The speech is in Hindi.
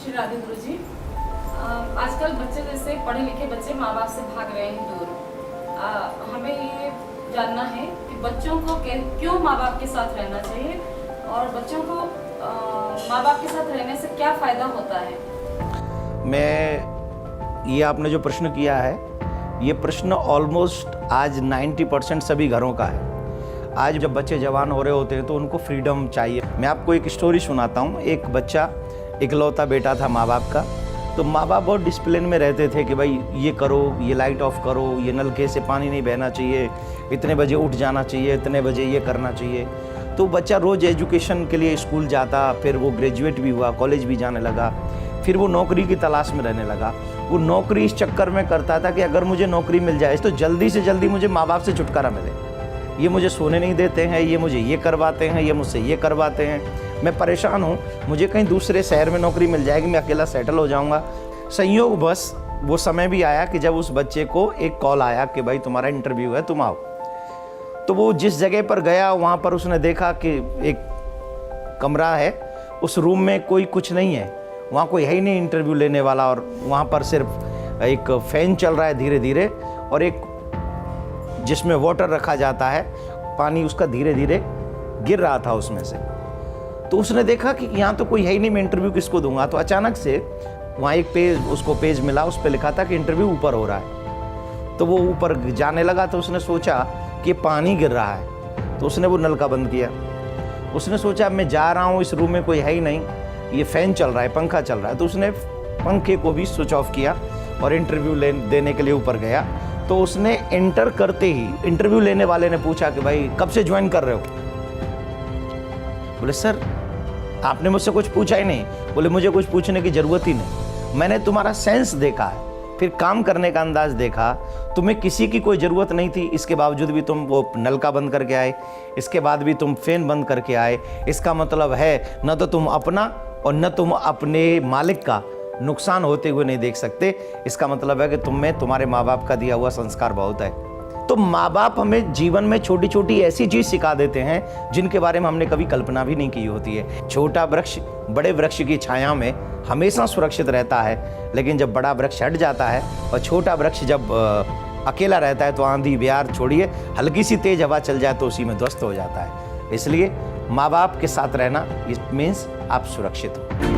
श्री राधे गुरु जी। आजकल बच्चे जैसे पढ़े लिखे बच्चे माँ बाप से भाग रहे हैं दूर। हमें ये जानना है कि बच्चों को क्यों माँ बाप के साथ रहना चाहिए और बच्चों को माँ बाप के साथ रहने से क्या फ़ायदा होता है। ये आपने जो प्रश्न किया है, ये प्रश्न ऑलमोस्ट आज 90% सभी घरों का है। आज जब बच्चे जवान हो रहे होते हैं तो उनको फ्रीडम चाहिए। मैं आपको एक स्टोरी सुनाता हूँ। एक बच्चा, इकलौता बेटा था माँ बाप का। तो माँ बाप बहुत डिसिप्लिन में रहते थे कि भाई ये करो, ये लाइट ऑफ करो, ये नलके से पानी नहीं बहना चाहिए, इतने बजे उठ जाना चाहिए, इतने बजे ये करना चाहिए। तो बच्चा रोज़ एजुकेशन के लिए स्कूल जाता, फिर वो ग्रेजुएट भी हुआ, कॉलेज भी जाने लगा, फिर वो नौकरी की तलाश में रहने लगा। वो नौकरी इस चक्कर में करता था कि अगर मुझे नौकरी मिल जाए तो जल्दी से जल्दी मुझे माँ बाप से छुटकारा मिले। ये मुझे सोने नहीं देते हैं, ये मुझे ये करवाते हैं, ये मुझसे ये करवाते हैं, मैं परेशान हूँ, मुझे कहीं दूसरे शहर में नौकरी मिल जाएगी, मैं अकेला सेटल हो जाऊँगा। संयोग बस वो समय भी आया कि जब उस बच्चे को एक कॉल आया कि भाई तुम्हारा इंटरव्यू है, तुम आओ। तो वो जिस जगह पर गया वहाँ पर उसने देखा कि एक कमरा है, उस रूम में कोई कुछ नहीं है, वहाँ कोई है ही नहीं इंटरव्यू लेने वाला, और वहाँ पर सिर्फ एक फ़ैन चल रहा है धीरे धीरे, और एक जिसमें वाटर रखा जाता है, पानी उसका धीरे धीरे गिर रहा था उसमें से। तो उसने देखा कि यहाँ तो कोई है ही नहीं, मैं इंटरव्यू किसको दूंगा। तो अचानक से वहाँ एक पेज मिला, उस पर लिखा था कि इंटरव्यू ऊपर हो रहा है। तो वो ऊपर जाने लगा तो उसने सोचा कि पानी गिर रहा है, तो उसने वो नलका बंद किया। उसने सोचा अब मैं जा रहा हूँ, इस रूम में कोई है ही नहीं, ये फ़ैन चल रहा है, पंखा चल रहा है, तो उसने पंखे को भी स्विच ऑफ किया और इंटरव्यू देने के लिए ऊपर गया। तो उसने एंटर करते ही इंटरव्यू लेने वाले ने पूछा कि भाई कब से ज्वाइन कर रहे हो। बोले सर आपने मुझसे कुछ पूछा ही नहीं। बोले मुझे कुछ पूछने की ज़रूरत ही नहीं, मैंने तुम्हारा सेंस देखा है, फिर काम करने का अंदाज़ देखा, तुम्हें किसी की कोई ज़रूरत नहीं थी, इसके बावजूद भी तुम वो नलका बंद करके आए, इसके बाद भी तुम फ़ैन बंद करके आए। इसका मतलब है न तो तुम अपना और न तुम अपने मालिक का नुकसान होते हुए नहीं देख सकते। इसका मतलब है कि तुम में तुम्हारे माँ बाप का दिया हुआ संस्कार बहुत है। तो माँ बाप हमें जीवन में छोटी छोटी ऐसी चीज़ सिखा देते हैं जिनके बारे में हमने कभी कल्पना भी नहीं की होती है। छोटा वृक्ष बड़े वृक्ष की छाया में हमेशा सुरक्षित रहता है, लेकिन जब बड़ा वृक्ष हट जाता है और छोटा वृक्ष जब अकेला रहता है तो आंधी बिहार छोड़िए, हल्की सी तेज हवा चल जाए तो उसी में ध्वस्त हो जाता है। इसलिए माँ बाप के साथ रहना, इट मीन्स आप सुरक्षित हो।